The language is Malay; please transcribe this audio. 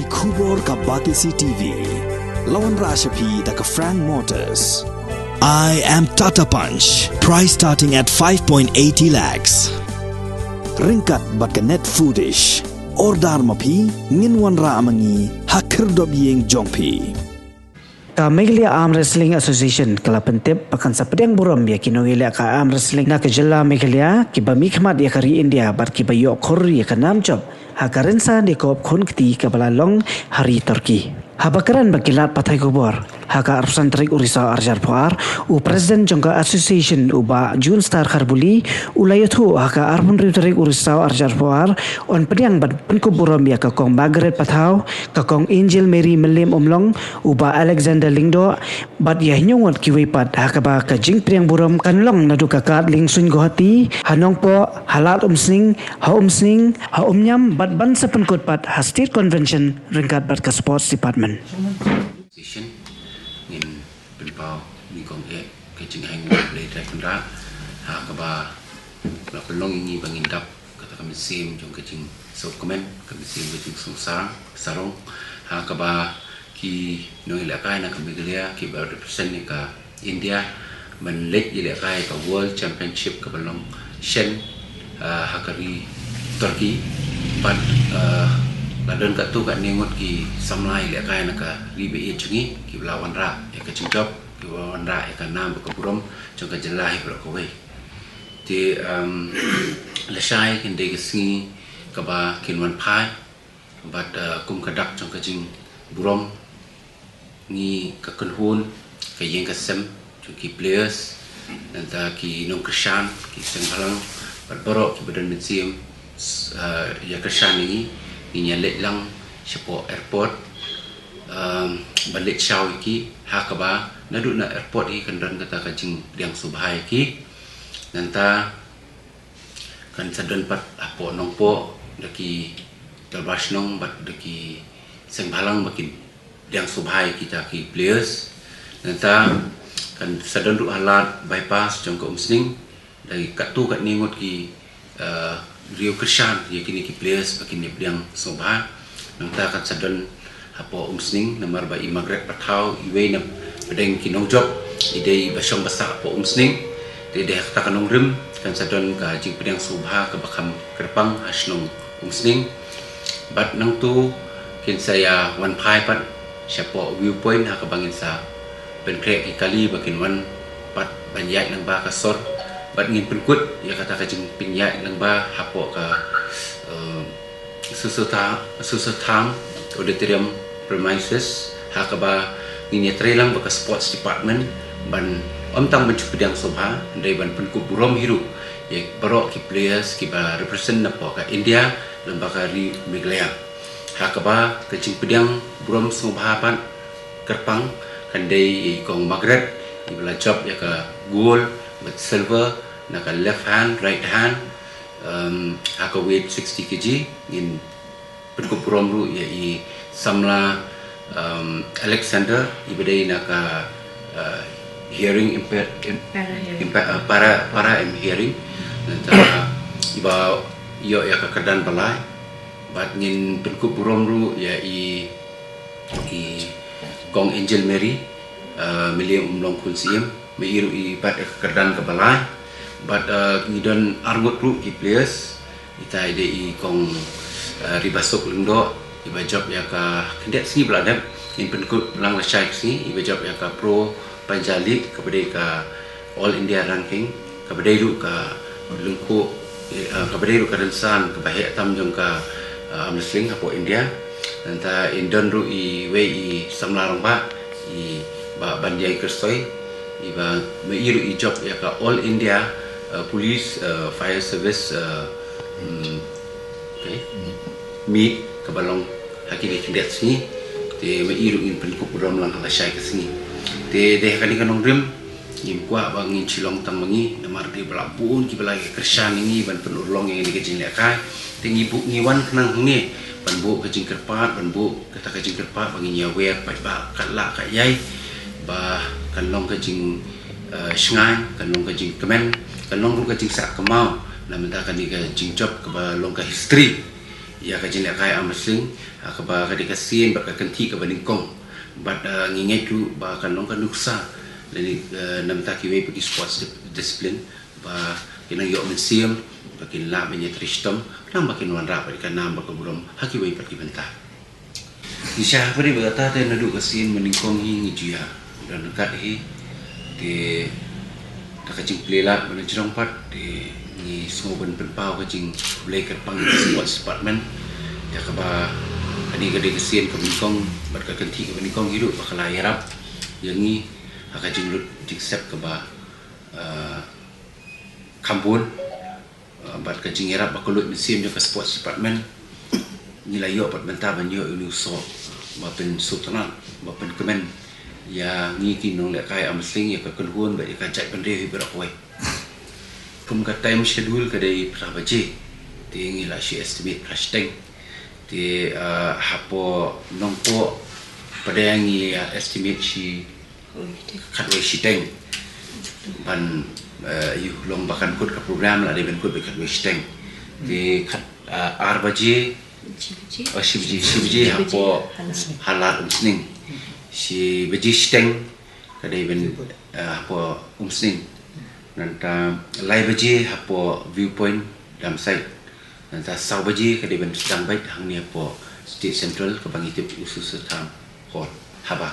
Kubor ka Batisi TV. Lawan Rashapi da ka Frank Motors. I am Tata Punch. Price starting at 5.80 lakhs. Ringkat bat ka net foodish. Ordar mapi nginwan ra amangi hakir dob yeng jongpi. Ka Meghalaya Arm Wrestling Association kala pentip pakan sa pedang buram ya kinogila ka arm wrestling na kejela Meghalaya ki ba mikmat ya kari India bat ki ba yok khor ya ka nam job ha karensa de kop khon kti ka balalong hari Turki ha bakaran bakilat patai kubor ha ka arsan trik urisa arjar puar u president jongka association u ba Jun Star Kharbuli ulayatu ha ka arbun trik urisa arjar puar on pedang bat penkuburam ya ka kong Margaret Pathau ka kong Angel Mary Melim Omlong u ba Alexander Lingdo bat ya nyongot kiwipat ha ka ba ka jing priang buram kanlong nadu ka kat ling sun gohati hanong po halat umsning ha umnyam bat ban sa penkut pat ha state convention ringkat bat ka sports department Station in Bilbao ni kong ke jing hang le dai kundra ha ka ba la pelong ini bangindap kata kami sim jong ke jing so komen kami sim ke jing sarong ha ka ba ki no ila kai na kami gelia ki ba represent ni ka India man leg ila kai ka world championship ka belong shen hakari Turkey but ladon ka tu ka ningot ki samlai ila kai na ka libe e chungi ki lawan ra ya ka chingkap ki lawan ra ya ka nam ka burom jong ka jelai bro ko we ti la shai kin de singi ka ba kinwan pai but kum kadak jong ka jing burom ni ka kunhun ka yeng ka sem jong ki players nanta ki nong krishan ki senghalang berboro ki badan museum ya krishan ini nyalek lang siapa airport balik shaw iki hakaba nadu na airport iki kandan kata kajing yang subhai iki nanta kan sadon pat apo nongpo daki dalbas nong bat daki sengbalang bakin yang subhai kita ki players nanta kan sadon du alat bypass jong ko umsning dari katu kat ningot ki Rio Krishan ya kini ki players bakin ni yang sobha nangta kat sadon hapo umsning namar ba Margaret Pathau iwe na pedeng kinong job ide basong basak hapo umsning de ta kanong rim kan sadon ka jing pedeng sobha ka bakam kerpang asnong umsning bat nang tu kin saya one pai pat siapo viewpoint ha ka bangin sa penkrek ikali bakin wan pat banyak nang ba ka sor bat ngin penkut ya kata kajing pinyak lang ba hapo ka susutang auditorium premises ha ka ba ngin tre lang ba ka sports department ban omtang bencu pedang sobha ndai ban penkut burom hiru ya baro ki players ki ba represent na po ka India lang ba ka ri Meghalaya ha ka ba kajing pedang burom sobha pan kerpang kandai kong Margaret ibla job ya ka gold with silver naka left hand right hand haka weight 60 kg in perkupurom ru ya i samla Alexander ibadai naka hearing impaired para hearing nanta iba yo ya ka kedan balai bat ngin perkupurom ru ya i kong Angel Mary Miliam Umlong Kulsiem meiru i bat kedan ke balai but ngidon arngot ru ki players ita ide i kong ribasok lendo iba job ya ka kendet sini beladap in penkut lang lashai sini iba job ya ka pro panjali kepada ka all India ranking kepada ru ka lengku kepada ru ka densan ke bahaya tam jong ka wrestling hapo India nanta indon ru i we i samlarong ba i ba banjai kerstoi iba meiru i job ya ka all India police fire service meet kabalong hakili kindet sini te meiru in penkup buram lang la shai ke sini te de kani kanong rim ngim kwa bangin chilong tang mangi namar di belapun ki belai kersan ini ban penulong yang ni kejing lekai te ngibu ngiwan kenang ni ban bu kejing kerpat ban bu kata kejing kerpat bangin ya wer pai ba kala ka yai ba kanlong kejing shngan kanlong kejing kemen kanlong ru kejing sak kemau na menta kan ni kejing job ke ba long ka history ya ka jin kai amsling ka ba ka dikasien ba ka kanti ka baningkong but ngingai tu ba kan long kan nuksa dari nam ta ki we pergi sports discipline ba kinang yo museum ba kin la benya tristom nam ba kin wan ra ba kan nam ba ko burom haki we pergi benta isya pari ba ta te nadu kasien meningkong hi ngijuya dan dekat hi di tak kacing pelela mana jerong pat di ni semua penpau kacing boleh kerpang sports department ya kaba kadi kadi kesien ke Bengkong berkat kenti ke Bengkong hidup bakal harap yang ni kacing lut diksep kaba kampun bat kacing harap bakal lut museum ke sports department nilai yo pat bentah banyo ini so bapen sultanat bapen kemen ya ni kinong lek kai amsling ya ka kunhun ba ya ka jai pandai berak wai kum ka time schedule ka dai prabaje ti ngi la shi estimate hashtag ti hapo nongpo pada ngi estimate shi katwai shi teng ban yu long bakan kod ka program la dai ben kod be katwai shi teng ti arbaje shibji hapo halat umsning si bejisteng kadai ben apa umsning nanta lai beji apa viewpoint dam site nanta sau beji kadai ben sedang baik hang ni apa state central ke bangitip usus tam hot haba